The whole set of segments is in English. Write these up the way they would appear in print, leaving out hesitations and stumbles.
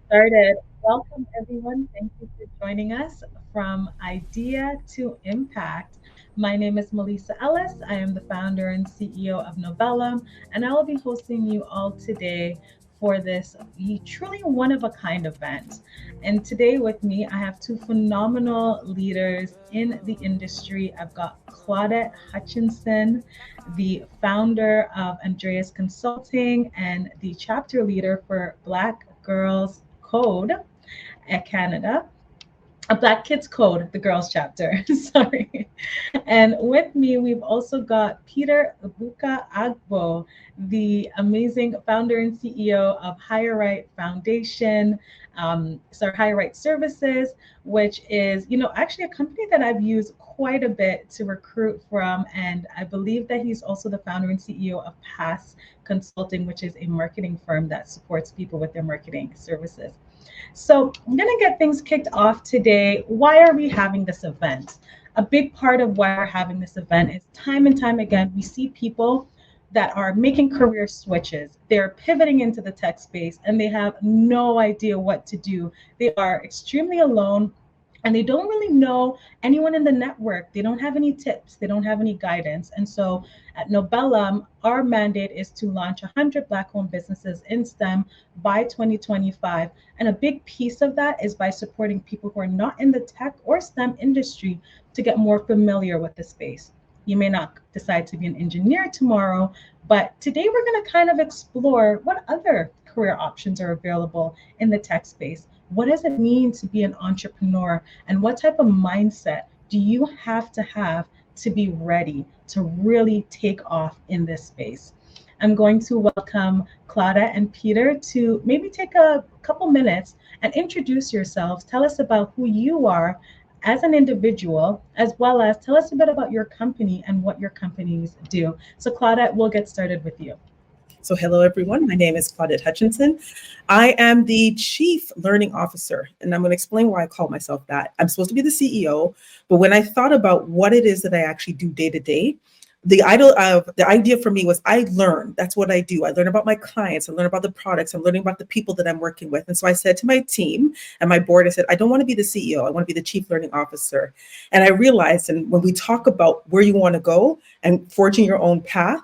Started. Welcome, everyone. Thank you for joining us from Idea to Impact. My name is Melissa Ellis. I am the founder and CEO of Nobellum, and I will be hosting you all today for this truly one of a kind event. And today, with me, I have two phenomenal leaders in the industry. I've got Claudette Hutchinson, the founder of Andreas Consulting and the chapter leader for Black Girls Code at Canada. A Black Kids Code, the girls chapter. Sorry. And with me, we've also got Peter Ibuka Agbo, the amazing founder and CEO of Higher Right Foundation, Higher Right Services, which is, actually a company that I've used quite a bit to recruit from. And I believe that he's also the founder and CEO of Pass Consulting, which is a marketing firm that supports people with their marketing services. So I'm going to get things kicked off today. Why are we having this event? A big part of why we're having this event is time and time again, we see people that are making career switches. They're pivoting into the tech space and they have no idea what to do. They are extremely alone and they don't really know anyone in the network. They don't have any tips, they don't have any guidance. And so at Nobellum, our mandate is to launch 100 Black owned businesses in STEM by 2025. And a big piece of that is by supporting people who are not in the tech or STEM industry to get more familiar with the space. You may not decide to be an engineer tomorrow, but today we're going to kind of explore what other career options are available in the tech space. What does it mean to be an entrepreneur? And what type of mindset do you have to be ready to really take off in this space? I'm going to welcome Clara and Peter to maybe take a couple minutes and introduce yourselves. Tell us about who you are as an individual, as well as tell us a bit about your company and what your companies do. So, Claudette, we'll get started with you. So hello, everyone. My name is Claudette Hutchinson. I am the Chief Learning Officer, and I'm going to explain why I call myself that. I'm supposed to be the CEO, but when I thought about what it is that I actually do day to day, the idea for me was I learn. That's what I do. I learn about my clients. I learn about the products. I'm learning about the people that I'm working with. And so I said to my team and my board, I said, I don't want to be the CEO. I want to be the Chief Learning Officer. And I realized, and when we talk about where you want to go and forging your own path,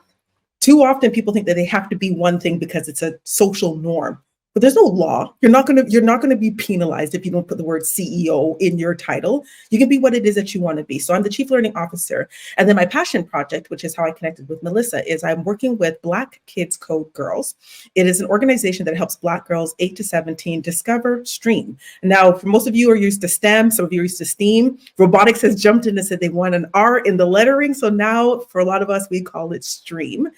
too often people think that they have to be one thing because it's a social norm. But there's no law. You're not gonna be penalized if you don't put the word CEO in your title. You can be what it is that you want to be. So I'm the Chief Learning Officer. And then my passion project, which is how I connected with Melissa, is I'm working with Black Kids Code Girls. It is an organization that helps Black girls 8 to 17 discover STEAM. Now, for most of you who are used to STEM, some of you are used to STEAM. Robotics has jumped in and said they want an R in the lettering. So now for a lot of us, we call it STREAM.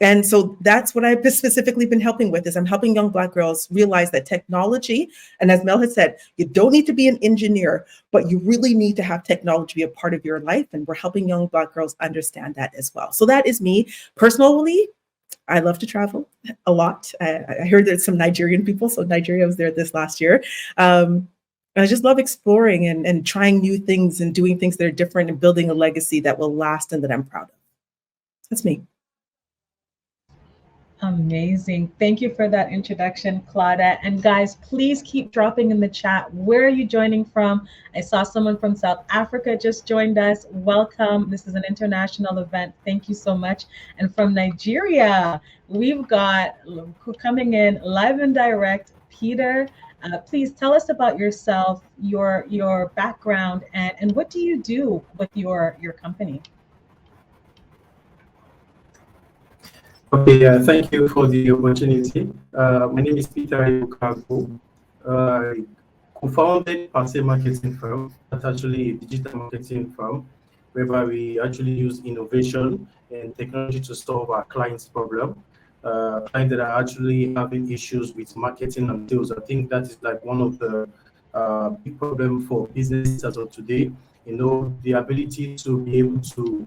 And so that's what I've specifically been helping with is I'm helping young Black girls realize that technology, and as Mel has said, you don't need to be an engineer, but you really need to have technology be a part of your life. And we're helping young Black girls understand that as well. So that is me. Personally, I love to travel a lot. I heard there's some Nigerian people. So Nigeria was there this last year. I just love exploring and trying new things and doing things that are different and building a legacy that will last and that I'm proud of. That's me. Amazing. Thank you for that introduction, Claudette. And guys, please keep dropping in the chat. Where are you joining from? I saw someone from South Africa just joined us. Welcome. This is an international event. Thank you so much. And from Nigeria, we've got coming in live and direct, Peter. Please tell us about yourself, your background, and what do you do with your company? Okay, thank you for the opportunity. My name is Peter Ibukago. I co-founded Passe Marketing Firm. That's actually a digital marketing firm whereby we actually use innovation and technology to solve our clients' problem. Clients that are actually having issues with marketing and sales. I think that is like one of the big problem for businesses as of today. You know, the ability to be able to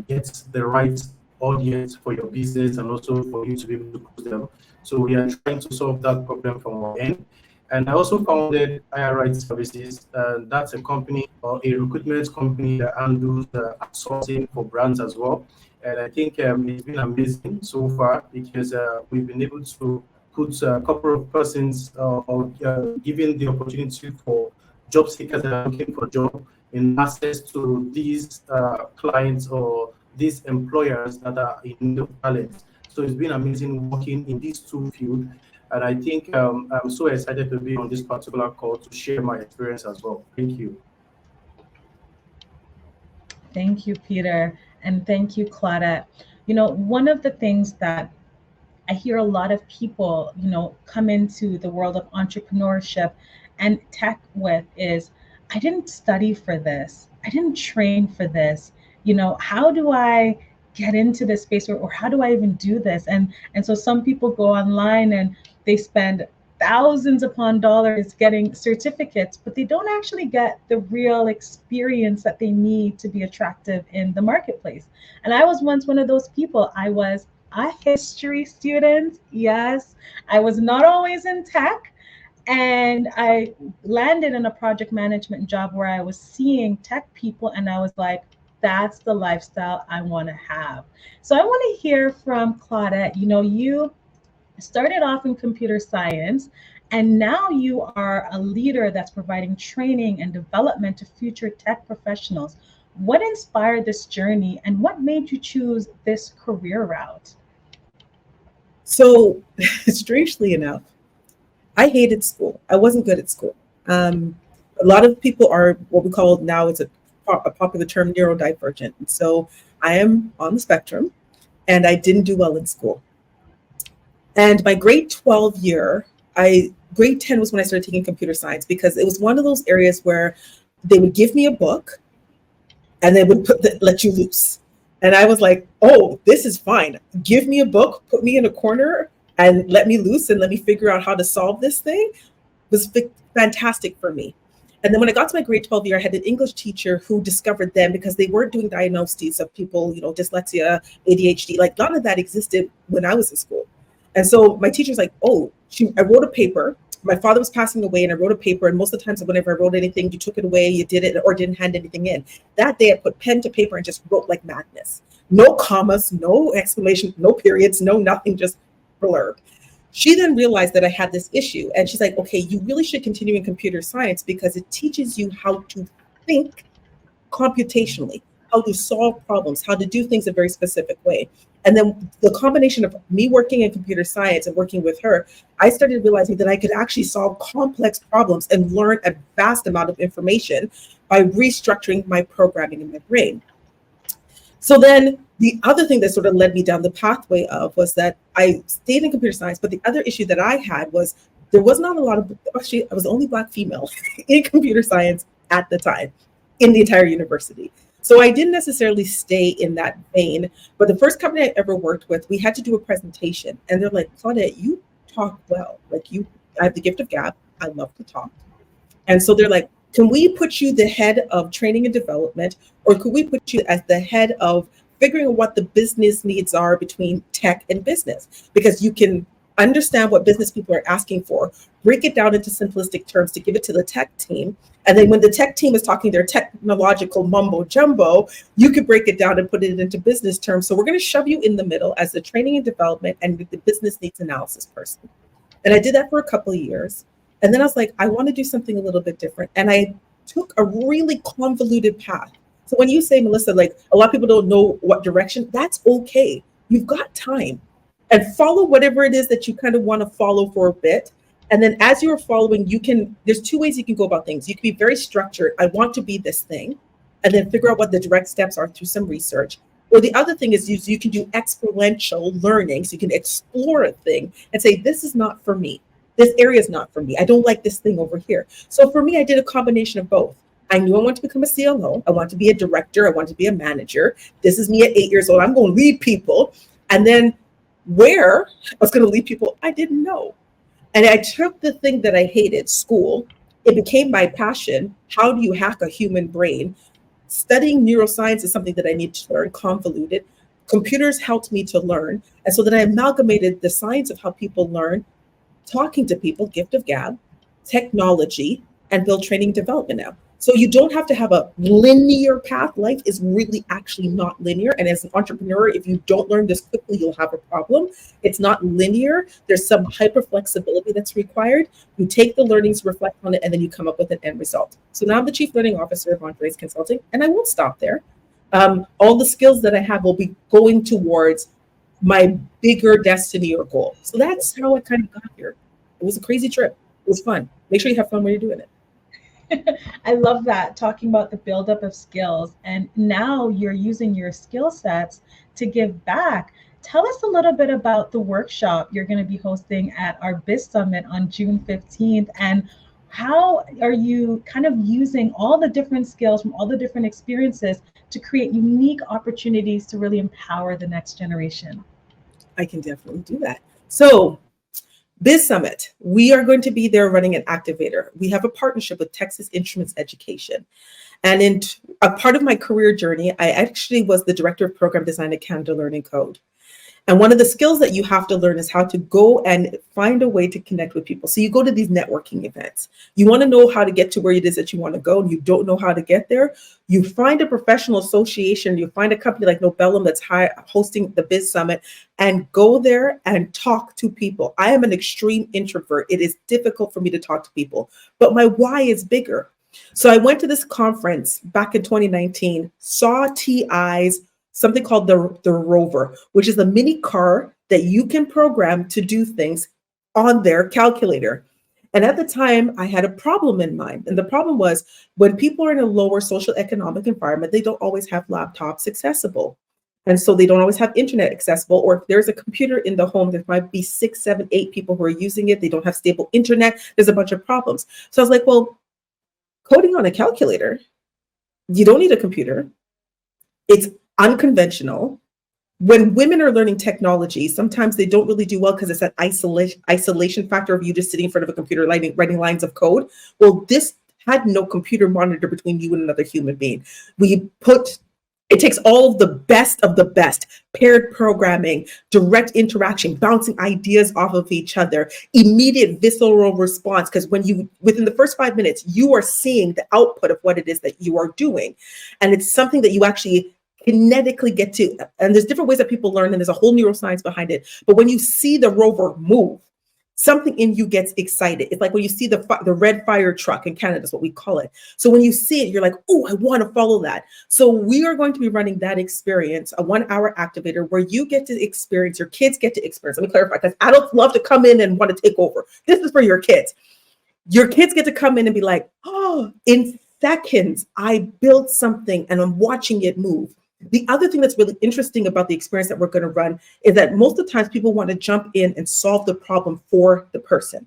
get the right audience for your business and also for you to be able to close them. So we are trying to solve that problem from our end. And I also founded IRI Services. That's a company or a recruitment company that handles outsourcing for brands as well. And I think it's been amazing so far because we've been able to puts a couple of persons or giving the opportunity for job seekers that are looking for a job in access to these clients or these employers that are in need of talent. So it's been amazing working in these two fields. And I think I'm so excited to be on this particular call to share my experience as well. Thank you. Thank you, Peter. And thank you, Claudette. One of the things that I hear a lot of people, come into the world of entrepreneurship and tech with is, I didn't study for this. I didn't train for this. How do I get into this space, or how do I even do this? And so some people go online and they spend thousands upon dollars getting certificates, but they don't actually get the real experience that they need to be attractive in the marketplace. And I was once one of those people. I was a history student. Yes, I was not always in tech. And I landed in a project management job where I was seeing tech people, and I was like, that's the lifestyle I want to have. So I want to hear from Claudette. You started off in computer science, and now you are a leader that's providing training and development to future tech professionals. What inspired this journey, and what made you choose this career route? So, strangely enough, I hated school. I wasn't good at school. A lot of people are what we call now, it's a popular term, neurodivergent. And so I am on the spectrum, and I didn't do well in school. And my grade 12 year, grade 10 was when I started taking computer science, because it was one of those areas where they would give me a book and they would let you loose. And I was like, oh, this is fine. Give me a book, put me in a corner and let me loose and let me figure out how to solve this thing. It was fantastic for me. And then when I got to my grade 12 year, I had an English teacher who discovered them, because they weren't doing diagnoses of people, dyslexia, ADHD, like none of that existed when I was in school. And so my teacher's like, oh, I wrote a paper. My father was passing away, and I wrote a paper. And most of the times whenever I wrote anything, you took it away, you did it, or didn't hand anything in. That day I put pen to paper and just wrote like madness. No commas, no exclamation, no periods, no nothing, just blurb. She then realized that I had this issue, and she's like, okay, you really should continue in computer science, because it teaches you how to think computationally, how to solve problems, how to do things a very specific way. And then the combination of me working in computer science and working with her, I started realizing that I could actually solve complex problems and learn a vast amount of information by restructuring my programming in my brain. So then the other thing that sort of led me down the pathway of was that I stayed in computer science, but the other issue that I had was there was not a lot of, actually I was the only Black female in computer science at the time in the entire university. So I didn't necessarily stay in that vein, but the first company I ever worked with, we had to do a presentation, and they're like, Claudette, you talk well. Like I have the gift of gab. I love to talk. And so they're like, can we put you the head of training and development, or could we put you as the head of figuring out what the business needs are between tech and business? Because you can understand what business people are asking for, break it down into simplistic terms to give it to the tech team. And then when the tech team is talking their technological mumbo jumbo, you could break it down and put it into business terms. So we're going to shove you in the middle as the training and development and the business needs analysis person. And I did that for a couple of years. And then I was like, I want to do something a little bit different. And I took a really convoluted path. So when you say, Melissa, like a lot of people don't know what direction, that's okay. You've got time. And follow whatever it is that you kind of want to follow for a bit. And then as you're following, there's two ways you can go about things. You can be very structured. I want to be this thing, and then figure out what the direct steps are through some research. Or the other thing is you can do exponential learning. So you can explore a thing and say, this is not for me. This area is not for me. I don't like this thing over here. So for me, I did a combination of both. I knew I wanted to become a CLO. I want to be a director. I want to be a manager. This is me at 8 years old. I'm going to lead people. And then where I was going to lead people, I didn't know. And I took the thing that I hated, school. It became my passion. How do you hack a human brain? Studying neuroscience is something that I need to learn, convoluted. Computers helped me to learn. And so then I amalgamated the science of how people learn, talking to people, gift of gab, technology, and build training and development now. So you don't have to have a linear path. Life is really actually not linear. And as an entrepreneur, if you don't learn this quickly, you'll have a problem. It's not linear. There's some hyper flexibility that's required. You take the learnings, reflect on it, and then you come up with an end result. So now I'm the Chief Learning Officer of Andreas Consulting, and I won't stop there. All the skills that I have will be going towards my bigger destiny or goal. So that's how I kind of got here. It was a crazy trip. It was fun. Make sure you have fun when you're doing it. I love that, talking about the buildup of skills. And now you're using your skill sets to give back. Tell us a little bit about the workshop you're going to be hosting at our Biz Summit on June 15th. And how are you kind of using all the different skills from all the different experiences to create unique opportunities to really empower the next generation? I can definitely do that. So Biz Summit, we are going to be there running an activator. We have a partnership with Texas Instruments Education. And in a part of my career journey, I actually was the director of program design at Canada Learning Code. And one of the skills that you have to learn is how to go and find a way to connect with people. So you go to these networking events. You want to know how to get to where it is that you want to go, and you don't know how to get there. You find a professional association. You find a company like Nobellum that's hosting the Biz Summit, and go there and talk to people. I am an extreme introvert. It is difficult for me to talk to people, but my why is bigger. So I went to this conference back in 2019, saw TI's something called the Rover, which is a mini car that you can program to do things on their calculator. And at the time, I had a problem in mind. And the problem was, when people are in a lower social economic environment, they don't always have laptops accessible. And so they don't always have internet accessible. Or if there's a computer in the home, there might be 6, 7, 8 people who are using it. They don't have stable internet. There's a bunch of problems. So I was like, well, coding on a calculator, you don't need a computer. It's unconventional. When women are learning technology, sometimes they don't really do well because it's that isolation factor of you just sitting in front of a computer writing lines of code. Well, this had no computer monitor between you and another human being. It takes all of the best, paired programming, direct interaction, bouncing ideas off of each other, immediate visceral response. Because within the first 5 minutes, you are seeing the output of what it is that you are doing. And it's something that you actually kinetically get to. And there's different ways that people learn, and there's a whole neuroscience behind it. But when you see the rover move, something in you gets excited. It's like when you see the red fire truck in Canada, is what we call it. So when you see it, you're like, oh, I want to follow that. So we are going to be running that experience, a 1-hour activator where you get to experience, your kids get to experience. Let me clarify, because adults love to come in and want to take over. This is for your kids. Your kids get to come in and be like, oh, in seconds, I built something and I'm watching it move. The other thing that's really interesting about the experience that we're going to run is that most of the times people want to jump in and solve the problem for the person.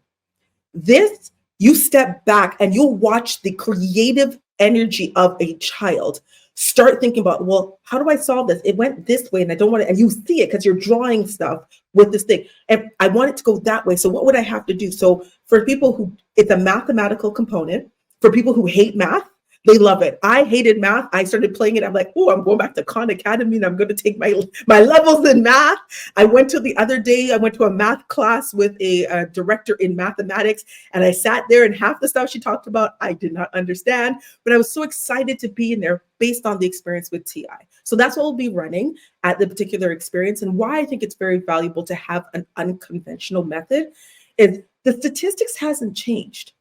This, you step back and you'll watch the creative energy of a child start thinking about, well, how do I solve this? It went this way and I don't want to, and you see it because you're drawing stuff with this thing. And I want it to go that way. So what would I have to do? So for people who, it's a mathematical component. For people who hate math, they love it. I hated math. I started playing it. I'm like, oh, I'm going back to Khan Academy and I'm going to take my levels in math. I went to a math class with a director in mathematics, and I sat there, and half the stuff she talked about, I did not understand, but I was so excited to be in there based on the experience with TI. So that's what we'll be running at the particular experience, and why I think it's very valuable to have an unconventional method is the statistics hasn't changed.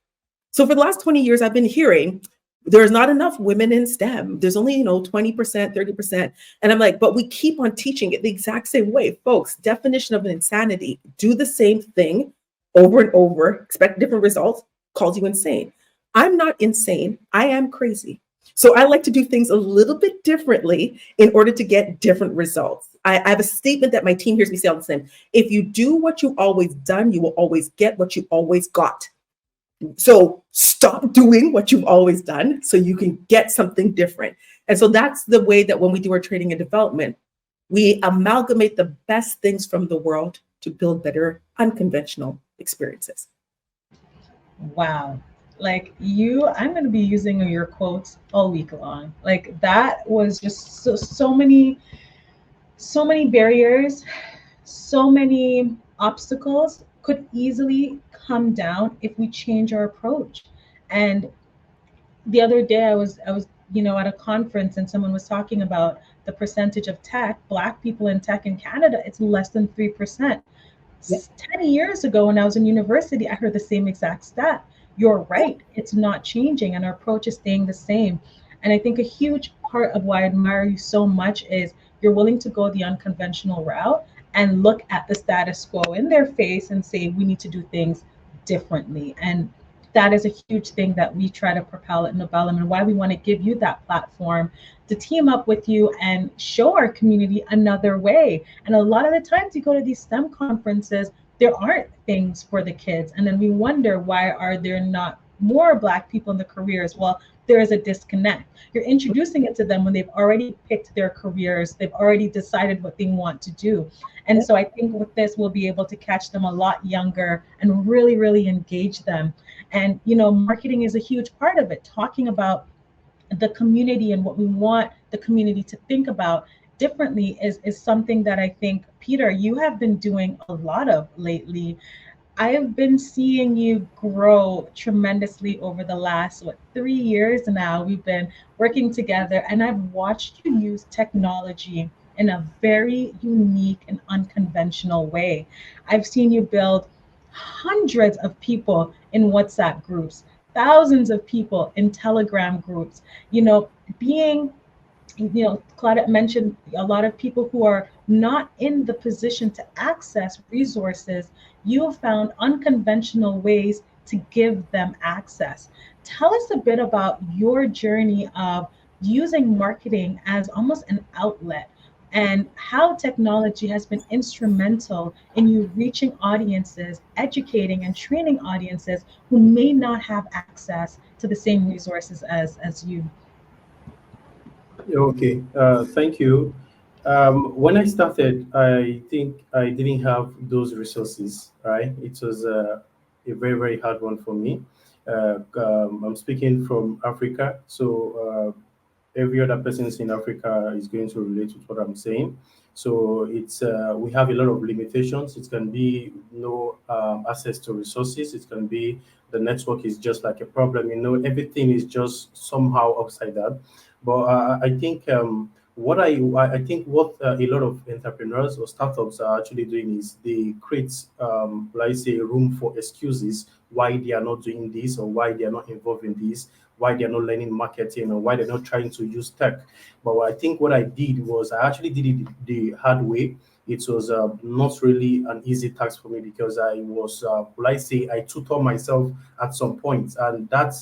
So for the last 20 years, I've been hearing there's not enough women in STEM. There's only, 20%, 30%. And I'm like, but we keep on teaching it the exact same way. Folks, definition of insanity, do the same thing over and over, expect different results, calls you insane. I'm not insane. I am crazy. So I like to do things a little bit differently in order to get different results. I have a statement that my team hears me say all the time. If you do what you've always done, you will always get what you always got. So stop doing what you've always done so you can get something different. And so that's the way that when we do our training and development, we amalgamate the best things from the world to build better unconventional experiences. Wow. Like I'm going to be using your quotes all week long. Like that was just so many barriers, so many obstacles could easily come down if we change our approach. And the other day I was at a conference, and someone was talking about the percentage of tech, black people in tech in Canada. It's less than 3%. Yeah. 10 years ago when I was in university, I heard the same exact stat. You're Yeah. right, it's not changing, and our approach is staying the same. And I think a huge part of why I admire you so much is you're willing to go the unconventional route and look at the status quo in their face and say we need to do things differently. And that is a huge thing that we try to propel at Nobellum, and why we want to give you that platform to team up with you and show our community another way. And a lot of the times you go to these STEM conferences, there aren't things for the kids. And then we wonder, why are there not more black people in the careers? Well, there is a disconnect. You're introducing it to them when they've already picked their careers, they've already decided what they want to do. And Yeah. so I think with this, we'll be able to catch them a lot younger and really, really engage them. And, marketing is a huge part of it, talking about the community and what we want the community to think about differently is something that I think, Peter, you have been doing a lot of lately. I have been seeing you grow tremendously over the last, 3 years now. We've been working together, and I've watched you use technology in a very unique and unconventional way. I've seen you build hundreds of people in WhatsApp groups, thousands of people in Telegram groups, being, Claudette mentioned a lot of people who are not in the position to access resources. You have found unconventional ways to give them access. Tell us a bit about your journey of using marketing as almost an outlet, and how technology has been instrumental in you reaching audiences, educating and training audiences who may not have access to the same resources as you. Okay, thank you. When I started, I think I didn't have those resources, right? It was a very, very hard one for me. I'm speaking from Africa, so every other person in Africa is going to relate with what I'm saying. So it's we have a lot of limitations. It can be no access to resources. It can be the network is just like a problem. Everything is just somehow upside down. But I think I think what a lot of entrepreneurs or startups are actually doing is they create, like say, room for excuses why they are not doing this, or why they are not involved in this, why they're not learning marketing, or why they're not trying to use tech. But I think what I did was I actually did it the hard way. It was not really an easy task for me because I was, like say, I tutor myself at some point, and that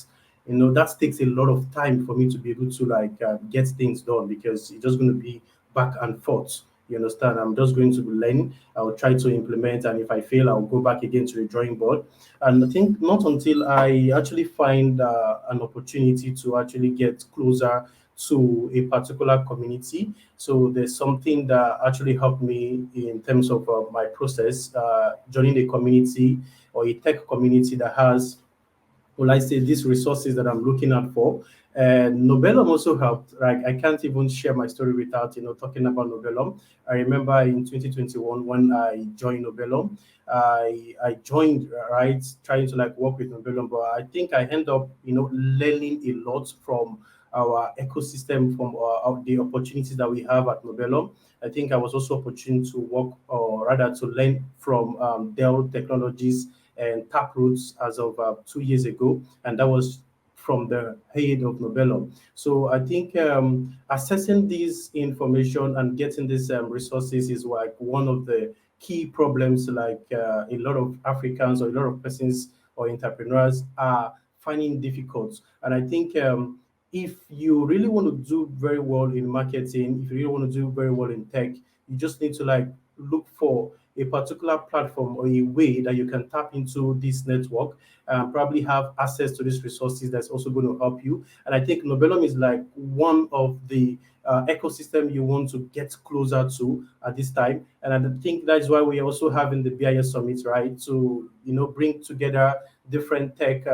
takes a lot of time for me to be able to like get things done because it's just going to be back and forth. You understand? I'm just going to learn. I'll try to implement, and if I fail, I'll go back again to the drawing board. And I think not until I actually find an opportunity to actually get closer to a particular community. So there's something that actually helped me in terms of my process, joining a community or a tech community that has, well, I say these resources that I'm looking out for. And Nobellum also helped. Like I can't even share my story without talking about Nobellum. I remember in 2021 when I joined Nobellum, I joined right trying to like work with Nobellum, but I think I end up learning a lot from our ecosystem, from the opportunities that we have at Nobellum. I think I was also opportune to work, or rather to learn from Dell Technologies and Taproots as of 2 years ago, and that was from the head of Nobellum. So I think assessing this information and getting these resources is like one of the key problems. Like a lot of Africans or a lot of persons or entrepreneurs are finding difficult. And I think if you really want to do very well in marketing, if you really want to do very well in tech, you just need to like look for a particular platform or a way that you can tap into this network and probably have access to these resources that's also going to help you. And I think Nobellum is like one of the ecosystem you want to get closer to at this time. And I think that's why we're also having the BIS Summit, right? To, bring together different tech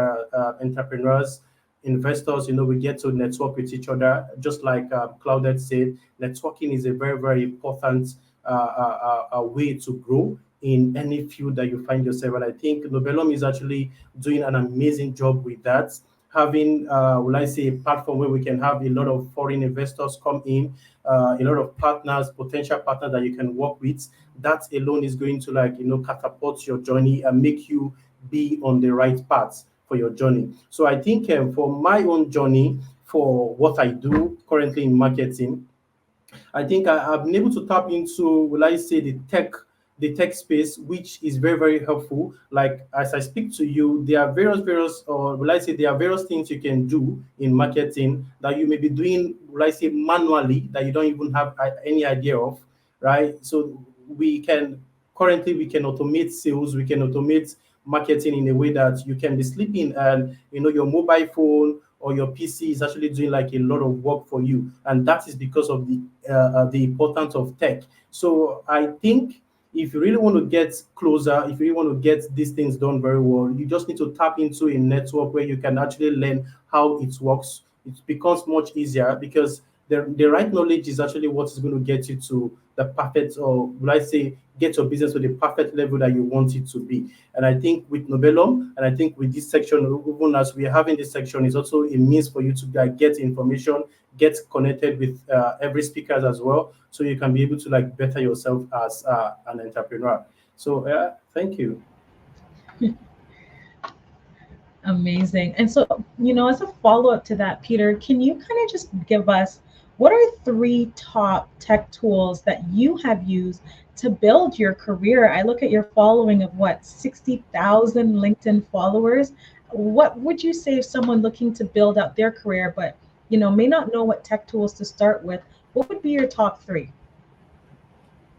entrepreneurs, investors. We get to network with each other. Just like Claudette said, networking is a very, very important a way to grow in any field that you find yourself. And I think Nobellum is actually doing an amazing job with that. having, will I say, a platform where we can have a lot of foreign investors come in, a lot of partners, potential partners that you can work with. That alone is going to, like, catapult your journey and make you be on the right path for your journey. So I think for my own journey, for what I do currently in marketing, I think I've been able to tap into, will I say, the tech space, which is very, very helpful. Like, as I speak to you, there are various, or will I say, there are various things you can do in marketing that you may be doing, will I say, manually, that you don't even have any idea of, right? So we can automate sales, we can automate marketing in a way that you can be sleeping and your mobile phone or your PC is actually doing like a lot of work for you, and that is because of the importance of tech. So I think if you really want to get closer, if you really want to get these things done very well, you just need to tap into a network where you can actually learn how it works. It becomes much easier because the right knowledge is actually what is going to get you to the perfect, or will I say, get your business to the perfect level that you want it to be. And I think with Nobellum, and I think with this section, even as we are having this section, is also a means for you to get information, get connected with every speakers as well, so you can be able to like better yourself as an entrepreneur. So thank you. Amazing. And so, as a follow-up to that, Peter, can you kind of just give us what are three top tech tools that you have used to build your career? I look at your following of 60,000 LinkedIn followers. What would you say if someone looking to build out their career, but may not know what tech tools to start with? What would be your top three?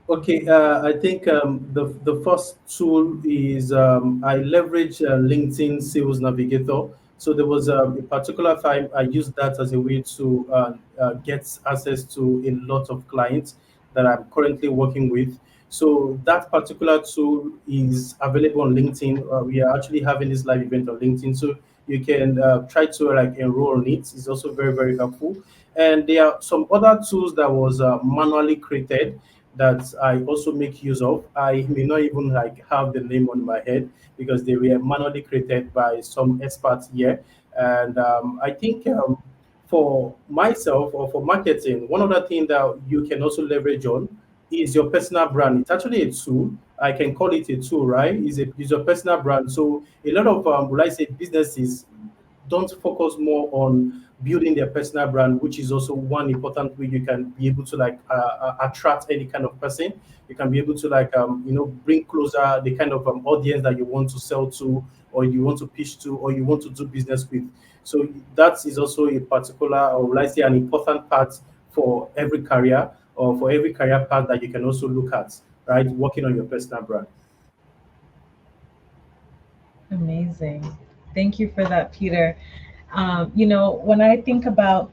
Okay, I think the first tool is I leverage LinkedIn Sales Navigator. So there was a particular time I used that as a way to get access to a lot of clients that I'm currently working with. So that particular tool is available on LinkedIn. We are actually having this live event on LinkedIn, so you can try to like enroll on it. It's also very, very helpful. And there are some other tools that was manually created that I also make use of. I may not even like have the name on my head because they were manually created by some experts here. And I think for myself or for marketing, one other thing that you can also leverage on is your personal brand. It's actually a tool. I can call it a tool, right? Is your personal brand. So a lot of will I say businesses don't focus more on building their personal brand, which is also one important way you can be able to like attract any kind of person. You can be able to like bring closer the kind of audience that you want to sell to, or you want to pitch to, or you want to do business with. So that is also a particular, or let's say, an important part for every career, or for every career path that you can also look at, right? Working on your personal brand. Amazing. Thank you for that, Peter. When I think about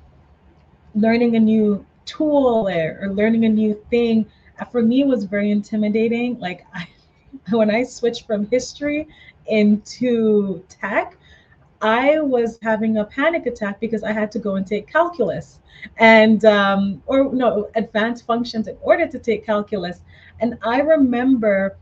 learning a new tool or learning a new thing, for me it was very intimidating. Like when I switched from history into tech, I was having a panic attack because I had to go and take calculus and or no, advanced functions in order to take calculus. And I remember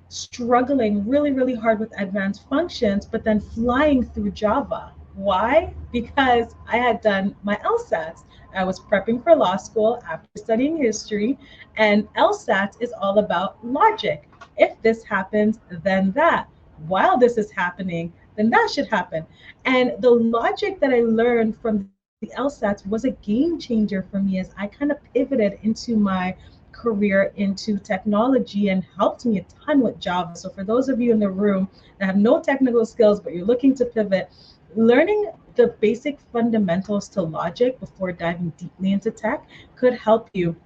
struggling really, really hard with advanced functions, but then flying through Java. Why? Because I had done my LSATs. I was prepping for law school after studying history, and LSATs is all about logic. If this happens, then that. While this is happening, then that should happen. And the logic that I learned from the LSATs was a game changer for me as I kind of pivoted into my career into technology and helped me a ton with Java. So for those of you in the room that have no technical skills but you're looking to pivot, learning the basic fundamentals to logic before diving deeply into tech could help you.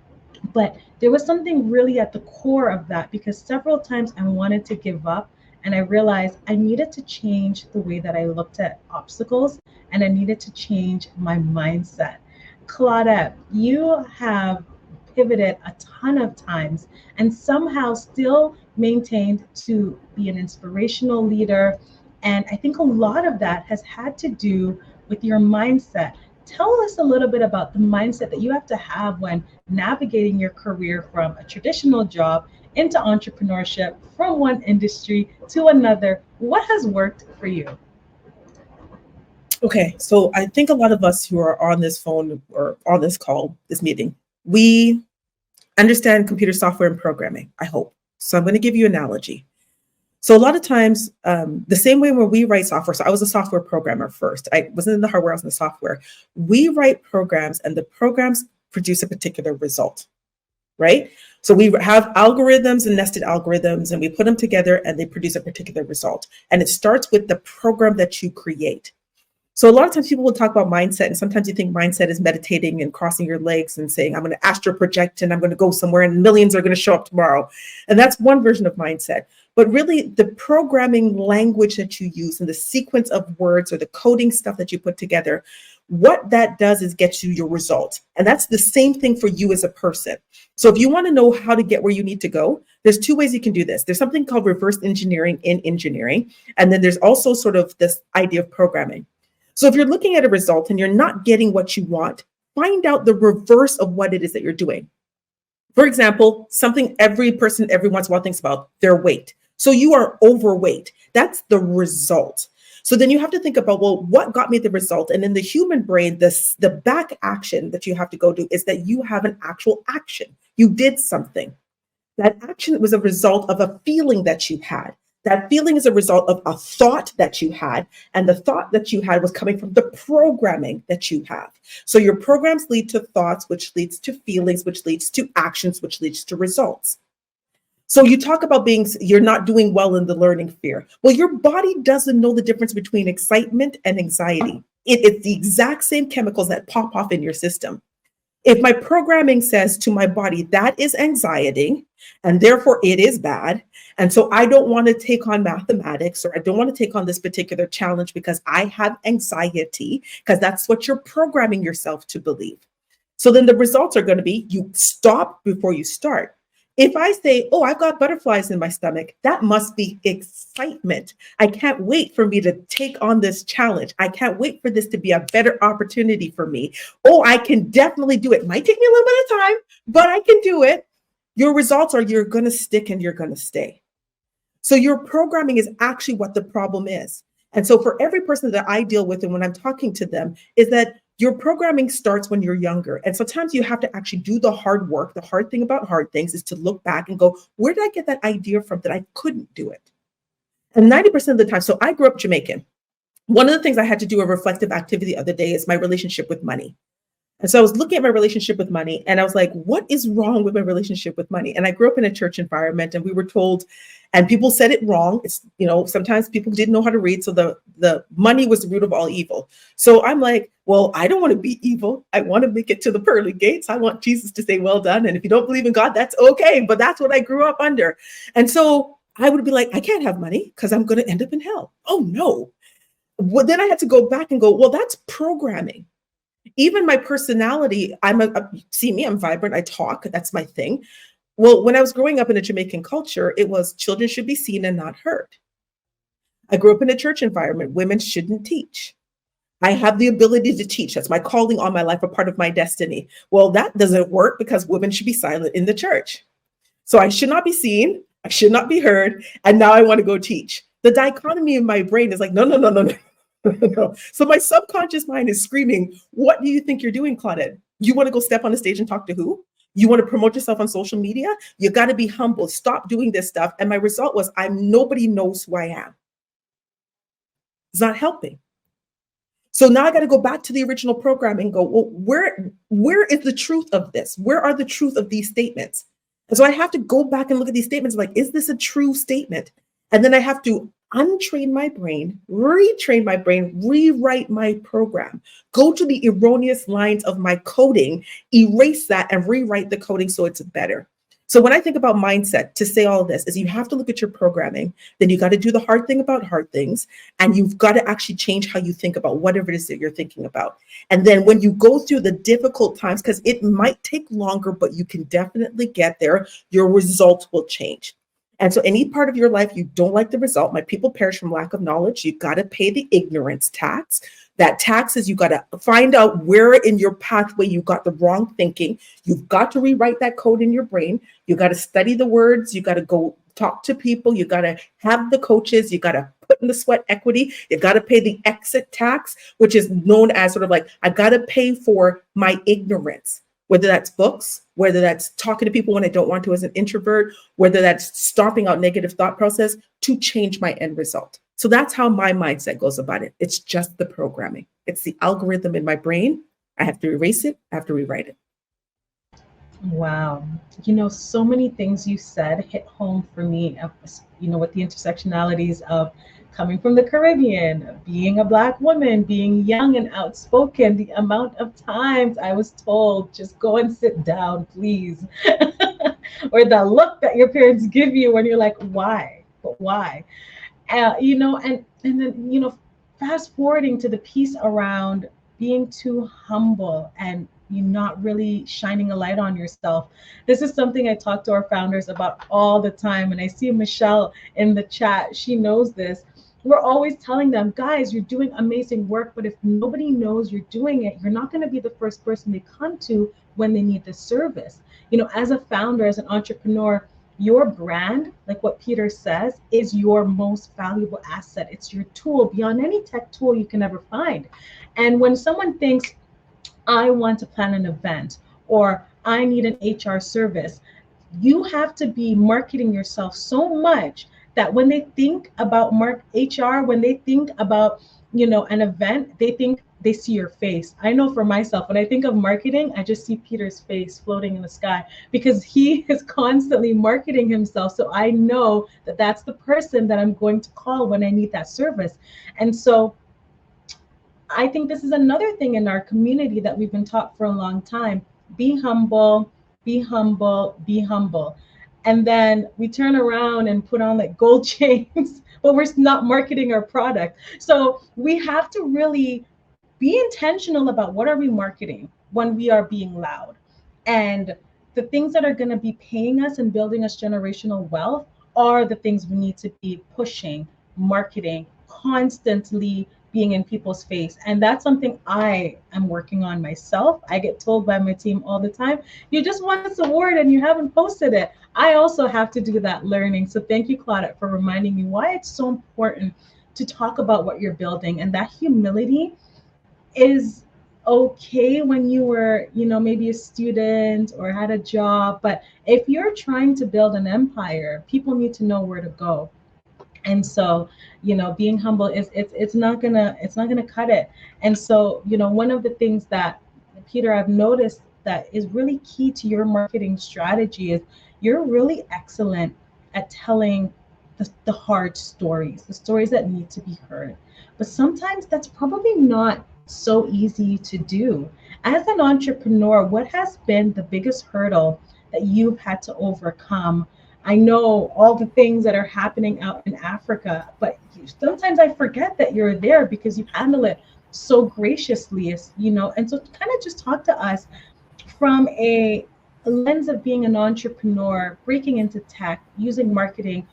But there was something really at the core of that because several times I wanted to give up and I realized I needed to change the way that I looked at obstacles and I needed to change my mindset. Claudette, you have pivoted a ton of times and somehow still maintained to be an inspirational leader. And I think a lot of that has had to do with your mindset. Tell us a little bit about the mindset that you have to have when navigating your career from a traditional job into entrepreneurship, from one industry to another. What has worked for you? Okay, so I think a lot of us who are on this phone or on this call, this meeting, we understand computer software and programming, I hope. So I'm going to give you an analogy. So a lot of times, the same way when we write software, so I was a software programmer first. I wasn't in the hardware, I was in the software. We write programs and the programs produce a particular result, right? So we have algorithms and nested algorithms and we put them together and they produce a particular result. And it starts with the program that you create. So a lot of times people will talk about mindset, and sometimes you think mindset is meditating and crossing your legs and saying, I'm going to astral project and I'm going to go somewhere and millions are going to show up tomorrow. And that's one version of mindset. But really the programming language that you use and the sequence of words or the coding stuff that you put together, what that does is get you your result. And that's the same thing for you as a person. So if you want to know how to get where you need to go, there's two ways you can do this. There's something called reverse engineering in engineering. And then there's also sort of this idea of programming. So if you're looking at a result and you're not getting what you want, find out the reverse of what it is that you're doing. For example, something every person every once in a while thinks about, their weight. So you are overweight. That's the result. So then you have to think about, well, what got me the result? And in the human brain, the back action that you have to go do is that you have an actual action. You did something. That action was a result of a feeling that you had. That feeling is a result of a thought that you had, and the thought that you had was coming from the programming that you have. So your programs lead to thoughts, which leads to feelings, which leads to actions, which leads to results. So you talk about you're not doing well in the learning sphere. Well, your body doesn't know the difference between excitement and anxiety. It's the exact same chemicals that pop off in your system. If my programming says to my body, that is anxiety, and therefore it is bad, and so I don't want to take on mathematics, or I don't want to take on this particular challenge because I have anxiety, because that's what you're programming yourself to believe. So then the results are going to be you stop before you start. If I say, oh, I've got butterflies in my stomach, that must be excitement. I can't wait for me to take on this challenge. I can't wait for this to be a better opportunity for me. Oh, I can definitely do it. It might take me a little bit of time, but I can do it. Your results are you're going to stick and you're going to stay. So your programming is actually what the problem is. And so for every person that I deal with and when I'm talking to them is that your programming starts when you're younger. And sometimes you have to actually do the hard work. The hard thing about hard things is to look back and go, where did I get that idea from that I couldn't do it? And 90% of the time, so I grew up Jamaican. One of the things I had to do a reflective activity the other day is my relationship with money. And so I was looking at my relationship with money and I was like, what is wrong with my relationship with money? And I grew up in a church environment and we were told, and people said it wrong. It's, sometimes people didn't know how to read. So the money was the root of all evil. So I'm like, well, I don't want to be evil. I want to make it to the pearly gates. I want Jesus to say, well done. And if you don't believe in God, that's okay. But that's what I grew up under. And so I would be like, I can't have money because I'm going to end up in hell. Oh, no. Well, then I had to go back and go, well, that's programming. Even my personality, see me, I'm vibrant, I talk, that's my thing. Well, when I was growing up in a Jamaican culture, it was children should be seen and not heard. I grew up in a church environment, women shouldn't teach. I have the ability to teach. That's my calling on my life, a part of my destiny. Well, that doesn't work because women should be silent in the church. So I should not be seen, I should not be heard, and now I want to go teach. The dichotomy in my brain is like, no. No. So my subconscious mind is screaming, what do you think you're doing, Claudette? You want to go step on the stage and talk to who? You want to promote yourself on social media? You got to be humble. Stop doing this stuff. And my result was nobody knows who I am. It's not helping. So now I got to go back to the original program and go, well, where is the truth of this? Where are the truth of these statements? And so I have to go back and look at these statements like, is this a true statement? And then I have to untrain my brain, retrain my brain, rewrite my program, go to the erroneous lines of my coding, erase that and rewrite the coding so it's better. So when I think about mindset, to say all this is you have to look at your programming, then you got to do the hard thing about hard things, and you've got to actually change how you think about whatever it is that you're thinking about. And then when you go through the difficult times, because it might take longer, but you can definitely get there, your results will change. And so any part of your life you don't like the result, my people perish from lack of knowledge, you got to pay the ignorance tax. That tax is you got to find out where in your pathway you got the wrong thinking. You've got to rewrite that code in your brain. You got to study the words. You got to go talk to people. You got to have the coaches. You got to put in the sweat equity. You got to pay the exit tax, which is known as sort of like, I got to pay for my ignorance, whether that's books, whether that's talking to people when I don't want to as an introvert, whether that's stomping out negative thought process to change my end result. So that's how my mindset goes about it. It's just the programming. It's the algorithm in my brain. I have to erase it. I have to rewrite it. Wow. So many things you said hit home for me, with the intersectionalities of coming from the Caribbean, being a Black woman, being young and outspoken, the amount of times I was told, just go and sit down, please. Or the look that your parents give you when you're like, why? But why? And then, fast forwarding to the piece around being too humble and you not really shining a light on yourself. This is something I talk to our founders about all the time. And I see Michelle in the chat. She knows this. We're always telling them, guys, you're doing amazing work, but if nobody knows you're doing it, you're not going to be the first person they come to when they need the service. As a founder, as an entrepreneur, your brand, like what Peter says, is your most valuable asset. It's your tool beyond any tech tool you can ever find. And when someone thinks, I want to plan an event or I need an HR service, you have to be marketing yourself so much that when they think about HR, when they think about, an event, they see your face. I know for myself, when I think of marketing, I just see Peter's face floating in the sky because he is constantly marketing himself. So I know that that's the person that I'm going to call when I need that service. And so I think this is another thing in our community that we've been taught for a long time. Be humble, be humble, be humble. And then we turn around and put on like gold chains, but we're not marketing our product. So we have to really be intentional about what are we marketing when we are being loud. And the things that are going to be paying us and building us generational wealth are the things we need to be pushing, marketing, constantly being in people's face. And that's something I am working on myself. I get told by my team all the time, you just won this award and you haven't posted it. I also have to do that learning. So thank you, Claudette, for reminding me why it's so important to talk about what you're building. And that humility is okay when you were, maybe a student or had a job. But if you're trying to build an empire, people need to know where to go. And so, being humble is it's not gonna cut it. And so, one of the things that, Peter, I've noticed that is really key to your marketing strategy is you're really excellent at telling the hard stories, the stories that need to be heard. But sometimes that's probably not so easy to do. As an entrepreneur, what has been the biggest hurdle that you've had to overcome? I know all the things that are happening out in Africa, but sometimes I forget that you're there because you handle it so graciously, and so kind of just talk to us from a lens of being an entrepreneur, breaking into tech, using marketing.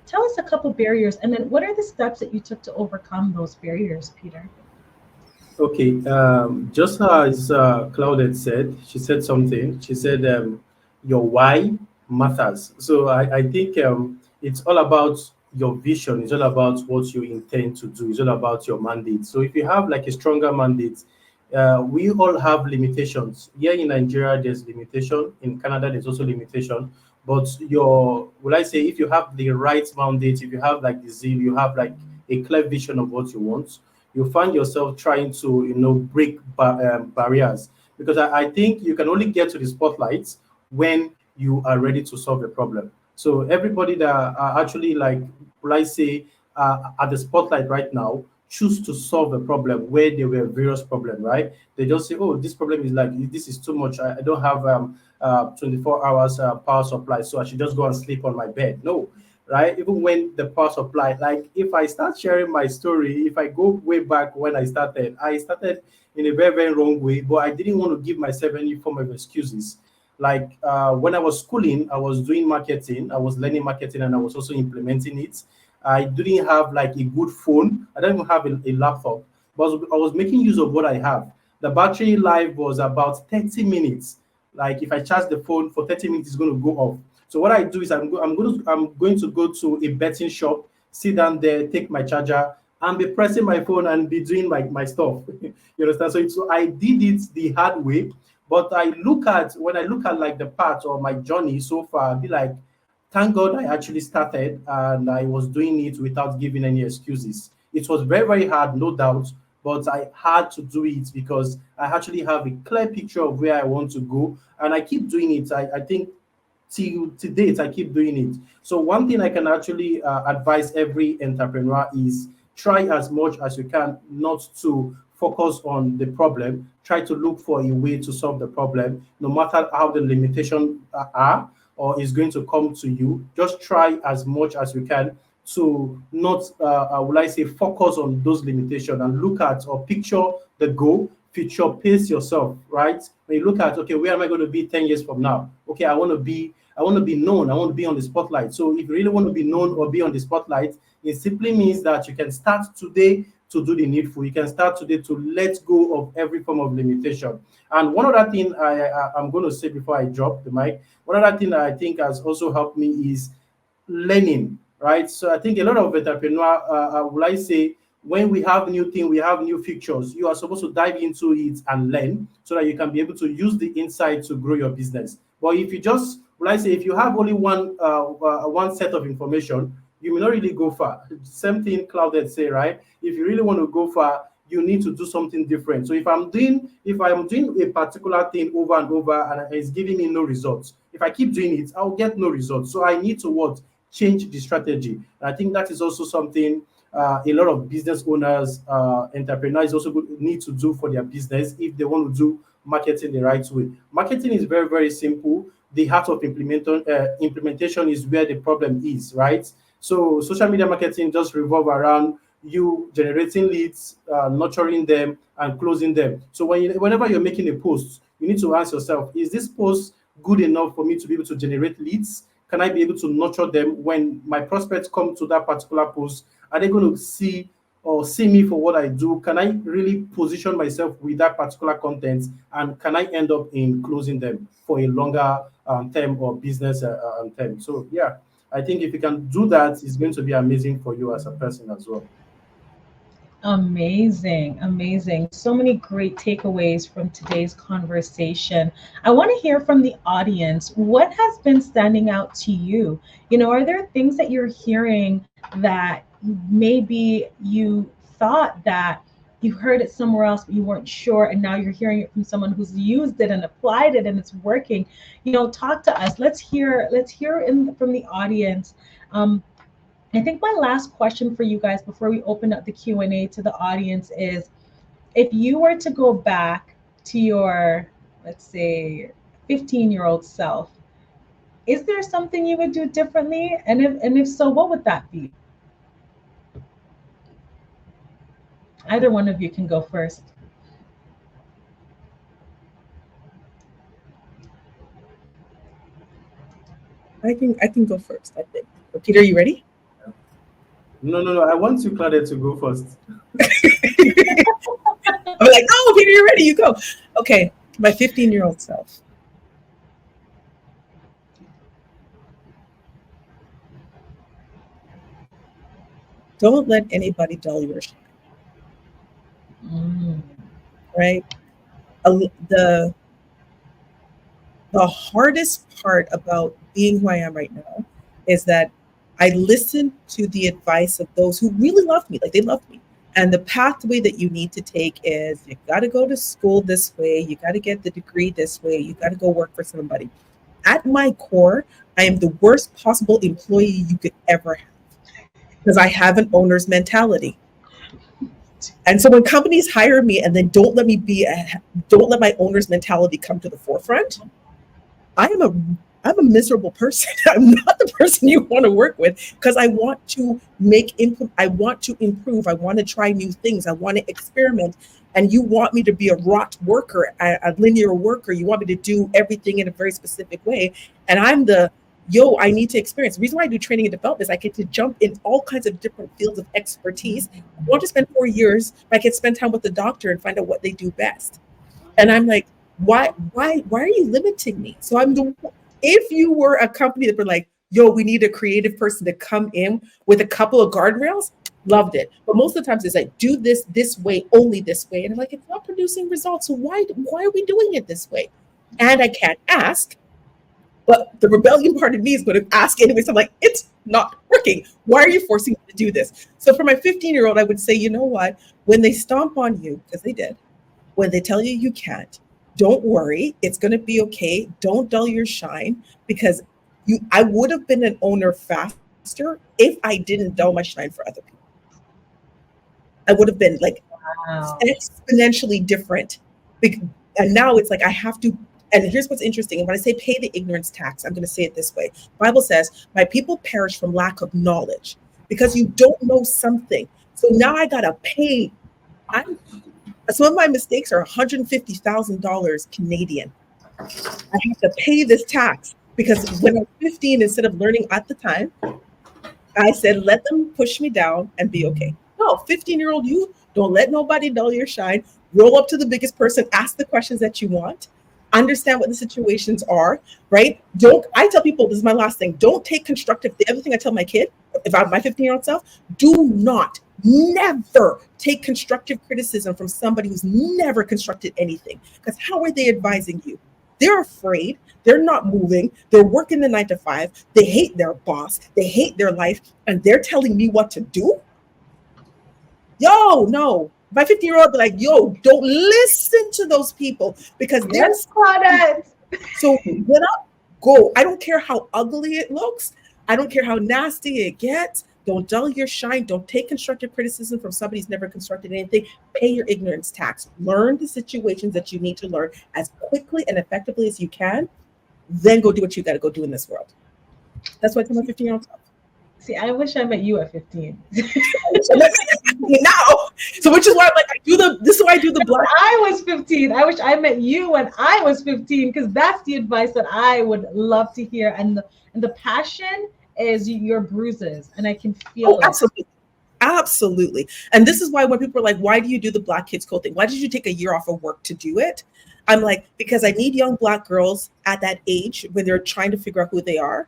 Tell us a couple barriers, and then what are the steps that you took to overcome those barriers, Peter? Okay, just as Claudette said, she said something. She said your why matters. So I think it's all about your vision. It's all about what you intend to do. It's all about your mandate. So if you have like a stronger mandate, we all have limitations. Here in Nigeria, there's limitation. In Canada, there's also limitation. But if you have the right mandate, if you have like the zeal, you have like a clear vision of what you want, you find yourself trying to, break barriers. Because I think you can only get to the spotlight when you are ready to solve a problem. So everybody that are actually at the spotlight right now choose to solve a problem where there were various problems, right? They just say, oh, this problem is this is too much. I don't have 24 hours power supply, so I should just go and sleep on my bed. No, right? Even when the power supply, like if I start sharing my story, if I go way back when I started in a very, very wrong way, but I didn't want to give myself any form of excuses. Like when I was schooling, I was doing marketing, I was learning marketing, and I was also implementing it. I didn't have like a good phone. I don't even have a laptop, but I was making use of what I have. The battery life was about 30 minutes. Like if I charge the phone for 30 minutes, it's going to go off. So what I do is I'm going to go to a betting shop, sit down there, take my charger, and be pressing my phone and be doing my stuff. You understand? So I did it the hard way. But when I look at like the path or my journey so far, I'll be like, thank God I actually started and I was doing it without giving any excuses. It was very, very hard, no doubt, but I had to do it because I actually have a clear picture of where I want to go. And I keep doing it. I think to date, I keep doing it. So one thing I can actually advise every entrepreneur is try as much as you can not to focus on the problem. Try to look for a way to solve the problem, no matter how the limitations are or is going to come to you. Just try as much as you can to not, will I say, focus on those limitations and look at or picture the goal, future pace yourself, right? When you look at, okay, where am I going to be 10 years from now? Okay, I want to be known. I want to be on the spotlight. So if you really want to be known or be on the spotlight, it simply means that you can start today to do the needful. You can start today to let go of every form of limitation. And one other thing I'm going to say before I drop the mic, one other thing that I think has also helped me is learning, right? So I think a lot of entrepreneurs, will I say, when we have new thing, we have new features, you are supposed to dive into it and learn so that you can be able to use the insight to grow your business. But if you just, will I say, if you have only one set of information, you may not really go far. Same thing Claudette say, right? If you really want to go far, you need to do something different. So if I'm doing a particular thing over and over and it's giving me no results, if I keep doing it, I'll get no results. So I need to what? Change the strategy. And I think that is also something a lot of business owners, entrepreneurs also need to do for their business if they want to do marketing the right way. Marketing is very, very simple. The heart of implementation is where the problem is, right? So social media marketing just revolve around you generating leads, nurturing them, and closing them. So whenever you're making a post, you need to ask yourself, is this post good enough for me to be able to generate leads? Can I be able to nurture them when my prospects come to that particular post? Are they going to see me for what I do? Can I really position myself with that particular content? And can I end up in closing them for a longer term or business term? So, yeah, I think if you can do that, it's going to be amazing for you as a person as well. Amazing, amazing. So many great takeaways from today's conversation. I want to hear from the audience. What has been standing out to you? Are there things that you're hearing that maybe you thought that you heard it somewhere else, but you weren't sure, and now you're hearing it from someone who's used it and applied it and it's working? Talk to us. Let's hear from the audience. I think my last question for you guys before we open up the Q&A to the audience is, if you were to go back to your, let's say, 15-year-old self, is there something you would do differently? And if so, what would that be? Either one of you can go first. I can go first, I think. Peter, are you ready? No. I want you, Claudia, to go first. I'm like, oh, Peter, you're ready. You go. Okay, my 15-year-old self. Don't let anybody dull your shine. Right? The hardest part about being who I am right now is that I listen to the advice of those who really love me, like they love me. And the pathway that you need to take is you got to go to school this way, you got to get the degree this way, you got to go work for somebody. At my core, I am the worst possible employee you could ever have because I have an owner's mentality. And so when companies hire me and then don't let my owner's mentality come to the forefront, I'm a miserable person. I'm not the person you want to work with because I want to I want to improve. I want to try new things. I want to experiment. And you want me to be a rot worker, a linear worker. You want me to do everything in a very specific way. And I'm I need to experience. The reason why I do training and development is I get to jump in all kinds of different fields of expertise. I want to spend 4 years. I can spend time with the doctor and find out what they do best. And I'm like, why are you limiting me? So if you were a company that were like, yo, we need a creative person to come in with a couple of guardrails. Loved it. But most of the times it's like, do this way, only this way. And I'm like, it's not producing results. So why are we doing it this way? And I can't ask, but the rebellion part of me is going to ask anyway. So I'm like, it's not working. Why are you forcing me to do this? So for my 15-year-old, I would say, you know what? When they stomp on you, because they did, when they tell you you can't, don't worry. It's going to be okay. Don't dull your shine, because I would have been an owner faster if I didn't dull my shine for other people. I would have been like exponentially different. And now it's like I have to. And here's what's interesting. And when I say pay the ignorance tax, I'm going to say it this way. The Bible says, my people perish from lack of knowledge, because you don't know something. So now I got to pay. Some of my mistakes are $150,000 Canadian. I have to pay this tax because when I was 15, instead of learning at the time, I said, let them push me down and be okay. No, 15-year-old you, don't let nobody dull your shine. Roll up to the biggest person, ask the questions that you want, understand what the situations are, right? I tell people, this is my last thing, don't take constructive. The other thing I tell my kid, if I'm my 15-year-old self, never take constructive criticism from somebody who's never constructed anything. Because how are they advising you? They're afraid. They're not moving. They're working the 9 to 5. They hate their boss. They hate their life. And they're telling me what to do? Yo, no. My 15-year-old be like, yo, don't listen to those people, because yes, Claudette. So get up, go. I don't care how ugly it looks. I don't care how nasty it gets. Don't dull your shine. Don't take constructive criticism from somebody who's never constructed anything. Pay your ignorance tax. Learn the situations that you need to learn as quickly and effectively as you can. Then go do what you got to go do in this world. That's what I tell my 15-year-old self. See, I wish I met you at 15. Now, so which is why I'm like, this is why I do the black. I was 15. I wish I met you when I was 15, because that's the advice that I would love to hear. And the passion is your bruises, and I can feel it. Absolutely. Absolutely. And this is why when people are like, why do you do the Black Kids Code thing? Why did you take a year off of work to do it? I'm like, because I need young Black girls at that age when they're trying to figure out who they are.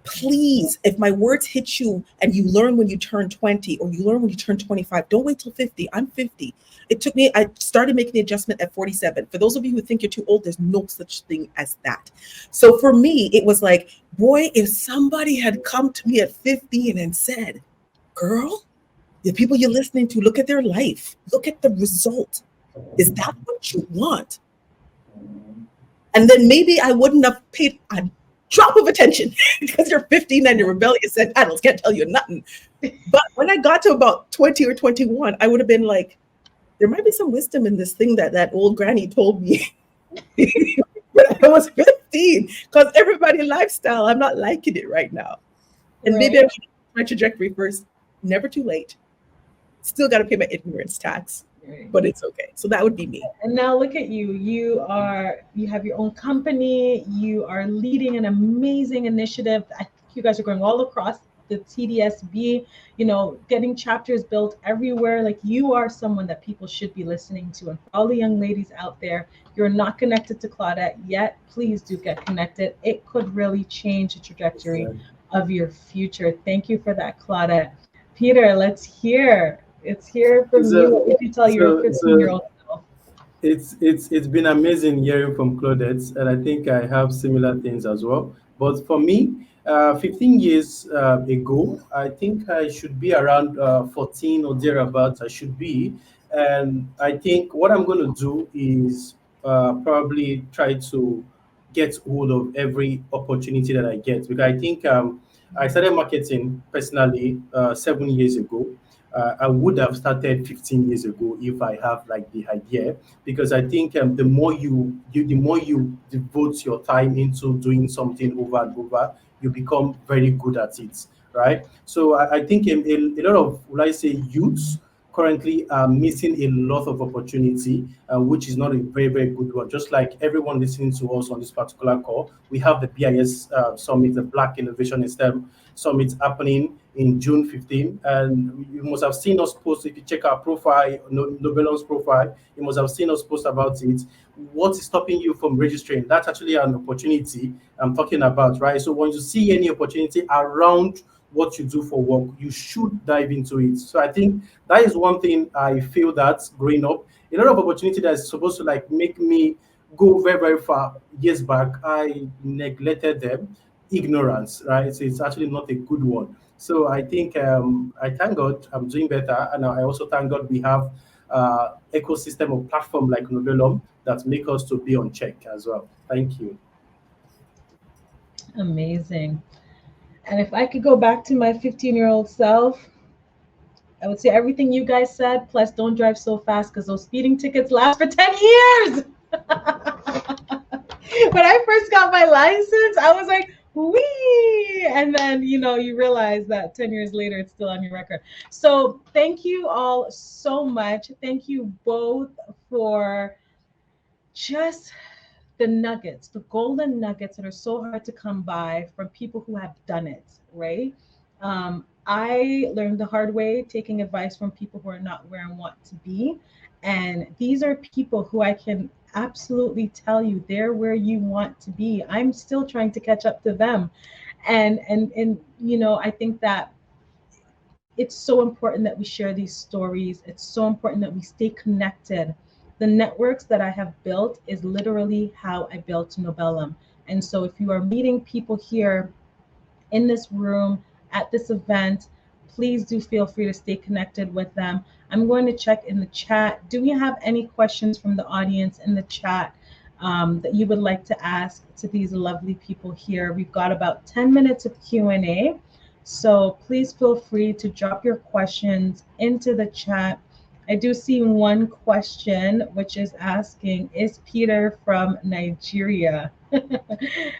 Please, if my words hit you and you learn when you turn 20 or you learn when you turn 25, don't wait till 50. I'm 50. I started making the adjustment at 47. For those of you who think you're too old, there's no such thing as that. So for me, it was like, boy, if somebody had come to me at 15 and said, girl, the people you're listening to, look at their life. Look at the result. Is that what you want? And then maybe I wouldn't have paid a drop of attention because you're 15 and you're rebellious and adults can't tell you nothing. But when I got to about 20 or 21, I would have been like, there might be some wisdom in this thing that old granny told me when I was 15, because everybody lifestyle, I'm not liking it right now. And maybe I should my trajectory first. Never too late. Still got to pay my ignorance tax, but it's okay. So that would be me. And now look at you. You have your own company. You are leading an amazing initiative. I think you guys are going all across the TDSB, getting chapters built everywhere. Like, you are someone that people should be listening to. And for all the young ladies out there, you're not connected to Claudette yet, please do get connected. It could really change the trajectory of your future. Thank you for that, Claudette. Peter, let's hear. It's here from you. What would you tell your 15-year-old self? It's been amazing hearing from Claudette, and I think I have similar things as well. But for me, 15 years ago, I think I should be around 14 or thereabouts. I should be, and I think what I'm going to do is probably try to get hold of every opportunity that I get, because I think I started marketing personally 7 years ago. I would have started 15 years ago if I have like the idea, because I think the more you devote your time into doing something over and over, you become very good at it, right? So I think a lot of, will I say, youths currently are missing a lot of opportunity, which is not a very, very good one. Just like everyone listening to us on this particular call, we have the BIS Summit, the Black Innovation in STEM Summit happening in June 15. And you must have seen us post, if you check our profile, Nobellum's profile, you must have seen us post about it. What is stopping you from registering? That's actually an opportunity I'm talking about, right? So when you see any opportunity around what you do for work, you should dive into it. So I think that is one thing I feel that growing up, a lot of opportunity that's supposed to like make me go very, very far years back, I neglected them. Ignorance, right? So it's actually not a good one. So I think I thank God I'm doing better, and I also thank God we have ecosystem or platform like Nobellum that make us to be on check as well. Thank you. Amazing. And if I could go back to my 15-year-old self, I would say everything you guys said, plus don't drive so fast because those speeding tickets last for 10 years. When I first got my license, I was like, wee! And then, you realize that 10 years later, it's still on your record. So thank you all so much. Thank you both for just the nuggets, the golden nuggets that are so hard to come by from people who have done it, right? I learned the hard way taking advice from people who are not where I want to be. And these are people who I can absolutely tell you they're where you want to be. I'm still trying to catch up to them. And I think that it's so important that we share these stories. It's so important that we stay connected. The networks that I have built is literally how I built Nobellum. And so if you are meeting people here in this room at this event, please do feel free to stay connected with them. I'm going to check in the chat. Do we have any questions from the audience in the chat that you would like to ask to these lovely people here? We've got about 10 minutes of Q&A. So please feel free to drop your questions into the chat. I do see one question, which is asking, is Peter from Nigeria?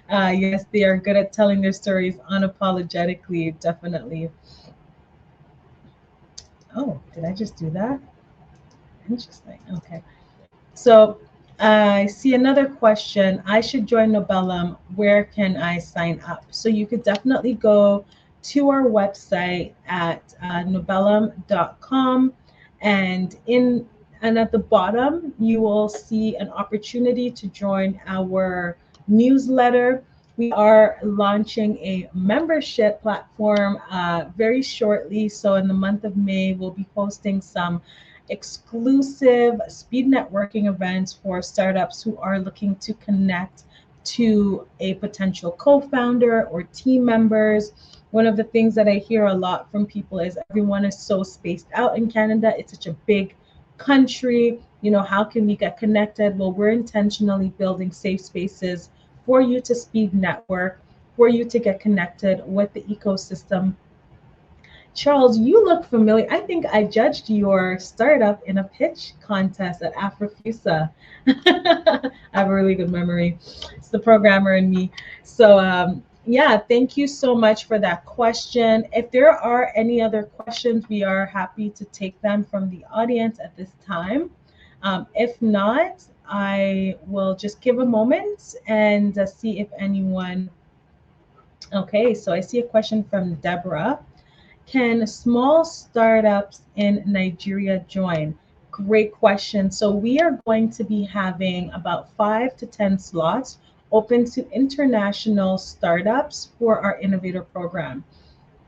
Yes, they are good at telling their stories unapologetically, definitely. Oh, did I just do that? Interesting. Okay. So I see another question. I should join Nobellum. Where can I sign up? So you could definitely go to our website at nobellum.com, and at the bottom you will see an opportunity to join our newsletter. We are launching a membership platform very shortly. So in the month of May, we'll be hosting some exclusive speed networking events for startups who are looking to connect to a potential co-founder or team members. One of the things that I hear a lot from people is everyone is so spaced out in Canada. It's such a big country. How can we get connected? Well, we're intentionally building safe spaces for you to speed network, for you to get connected with the ecosystem. Charles, you look familiar. I think I judged your startup in a pitch contest at Afrofusa. I have a really good memory. It's the programmer in me. So yeah, thank you so much for that question. If there are any other questions, we are happy to take them from the audience at this time. If not, I will just give a moment and see if anyone. Okay, so I see a question from Deborah. Can small startups in Nigeria join? Great question. So we are going to be having about 5 to 10 slots open to international startups for our innovator program.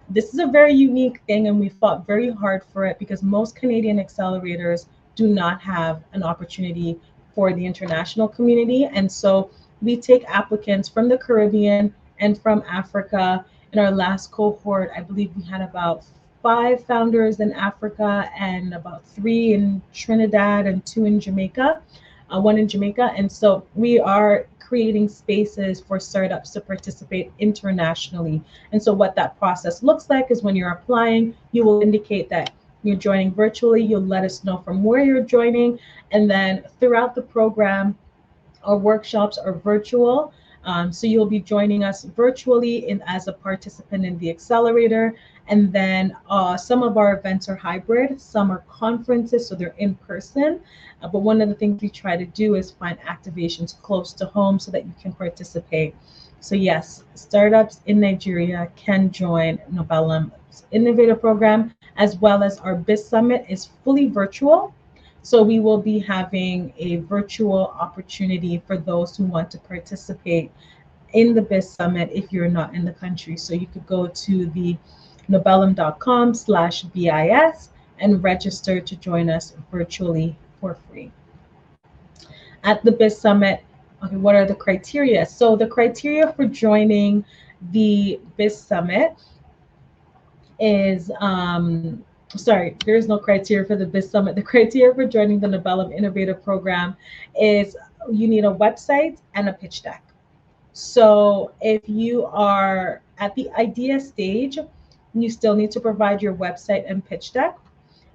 This is a very unique thing, and we fought very hard for it because most Canadian accelerators do not have an opportunity for the international community. And so we take applicants from the Caribbean and from Africa. In our last cohort, I believe we had about 5 founders in Africa and about 3 in Trinidad and 2 in Jamaica, 1 in Jamaica. And so we are creating spaces for startups to participate internationally. And so what that process looks like is when you're applying, you will indicate that you're joining virtually. You'll let us know from where you're joining. And then throughout the program, our workshops are virtual. So you'll be joining us virtually as a participant in the accelerator. And then some of our events are hybrid, some are conferences, so they're in person. But one of the things we try to do is find activations close to home so that you can participate. So yes, startups in Nigeria can join Nobellum Innovator Program, as well as our Biz Summit, is fully virtual. So we will be having a virtual opportunity for those who want to participate in the Biz Summit if you're not in the country. So you could go to the nobellum.com/BIS and register to join us virtually for free. At the Biz Summit, okay, what are the criteria? So the criteria for joining the Biz Summit is, there is no criteria for the Biz Summit. The criteria for joining the Nobellum Innovator Program is you need a website and a pitch deck. So if you are at the idea stage, you still need to provide your website and pitch deck.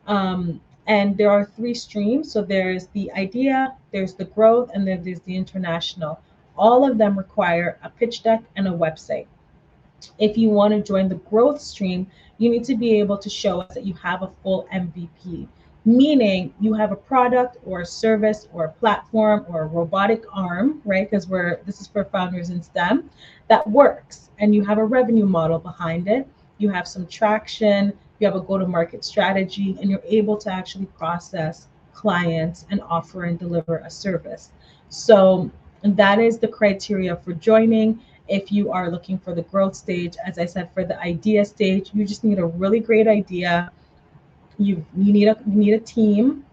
And there are 3 streams. So there's the idea, there's the growth, and then there's the international. All of them require a pitch deck and a website. If you want to join the growth stream, you need to be able to show us that you have a full MVP, meaning you have a product or a service or a platform or a robotic arm, right? Because this is for founders in STEM, that works, and you have a revenue model behind it. You have some traction, you have a go-to-market strategy, and you're able to actually process clients and offer and deliver a service. So that is the criteria for joining. If you are looking for the growth stage, as I said, for the idea stage, you just need a really great idea. You need a team.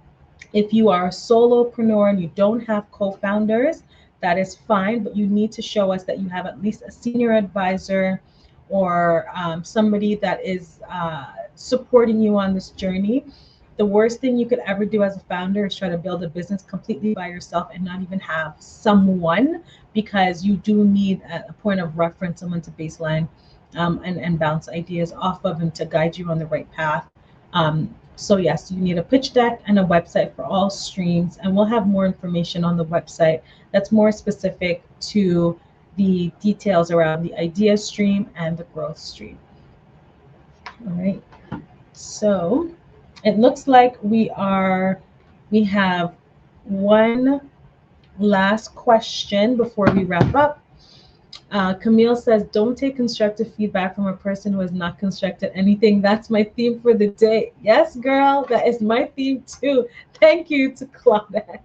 If you are a solopreneur and you don't have co-founders, that is fine, but you need to show us that you have at least a senior advisor or somebody that is supporting you on this journey. The worst thing you could ever do as a founder is try to build a business completely by yourself and not even have someone, because you do need a point of reference, someone to baseline and bounce ideas off of and to guide you on the right path. So yes, you need a pitch deck and a website for all streams, and we'll have more information on the website that's more specific to the details around the idea stream and the growth stream. All right, so it looks like we have one last question before we wrap up. Camille says, don't take constructive feedback from a person who has not constructed anything. That's my theme for the day. Yes, girl, that is my theme too. Thank you to Claudette.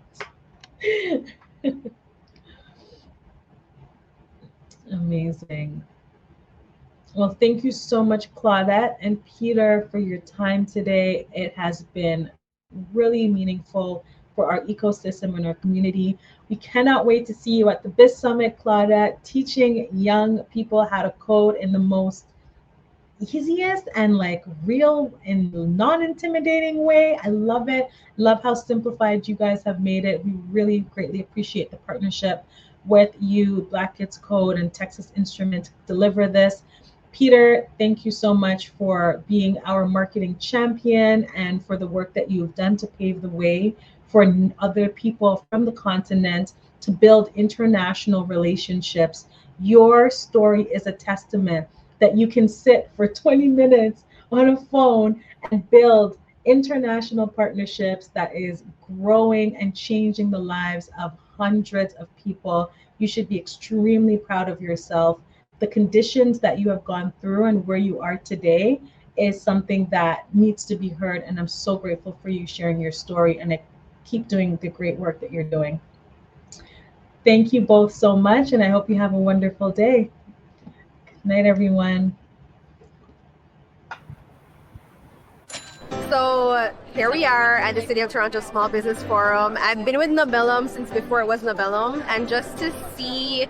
Amazing. Well, thank you so much, Claudette and Peter, for your time today. It has been really meaningful for our ecosystem and our community. We cannot wait to see you at the Biz Summit, Claudette, teaching young people how to code in the most easiest and like real and non-intimidating way. I love it. Love how simplified you guys have made it. We really greatly appreciate the partnership with you, Black Kids Code and Texas Instruments, to deliver this. Peter, thank you so much for being our marketing champion and for the work that you've done to pave the way for other people from the continent to build international relationships. Your story is a testament that you can sit for 20 minutes on a phone and build international partnerships that is growing and changing the lives of hundreds of people. You should be extremely proud of yourself. The conditions that you have gone through and where you are today is something that needs to be heard. And I'm so grateful for you sharing your story, and keep doing the great work that you're doing. Thank you both so much, and I hope you have a wonderful day. Good night, everyone. So here we are at the City of Toronto Small Business Forum. I've been with Nobellum since before it was Nobellum, and just to see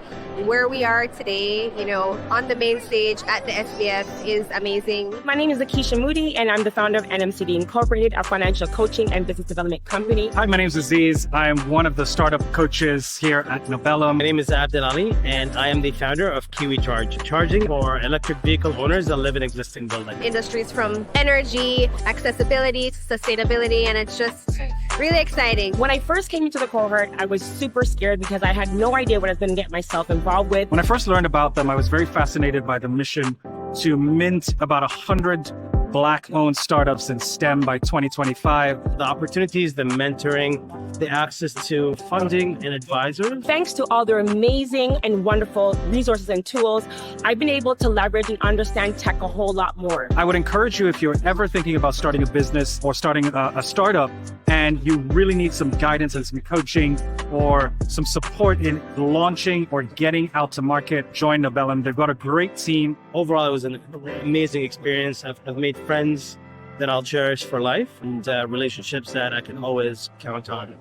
where we are today, you know, on the main stage at the SBF is amazing. My name is Akeisha Moody, and I'm the founder of NMCD Incorporated, a financial coaching and business development company. Hi, my name is Aziz. I'm one of the startup coaches here at Nobellum. My name is Abdel Ali, and I am the founder of Kiwi Charge, charging for electric vehicle owners that live in existing buildings. Industries from energy, accessibility, sustainability, and it's just really exciting. When I first came into the cohort, I was super scared because I had no idea what I was going to get myself involved with. When I first learned about them, I was very fascinated by the mission to mint about 100 Black-owned startups in STEM by 2025. The opportunities, the mentoring, the access to funding and advisors. Thanks to all their amazing and wonderful resources and tools, I've been able to leverage and understand tech a whole lot more. I would encourage you, if you're ever thinking about starting a business or starting a startup and you really need some guidance and some coaching or some support in launching or getting out to market, join Nobellum. They've got a great team. Overall, it was an amazing experience. I've made friends that I'll cherish for life and relationships that I can always count on.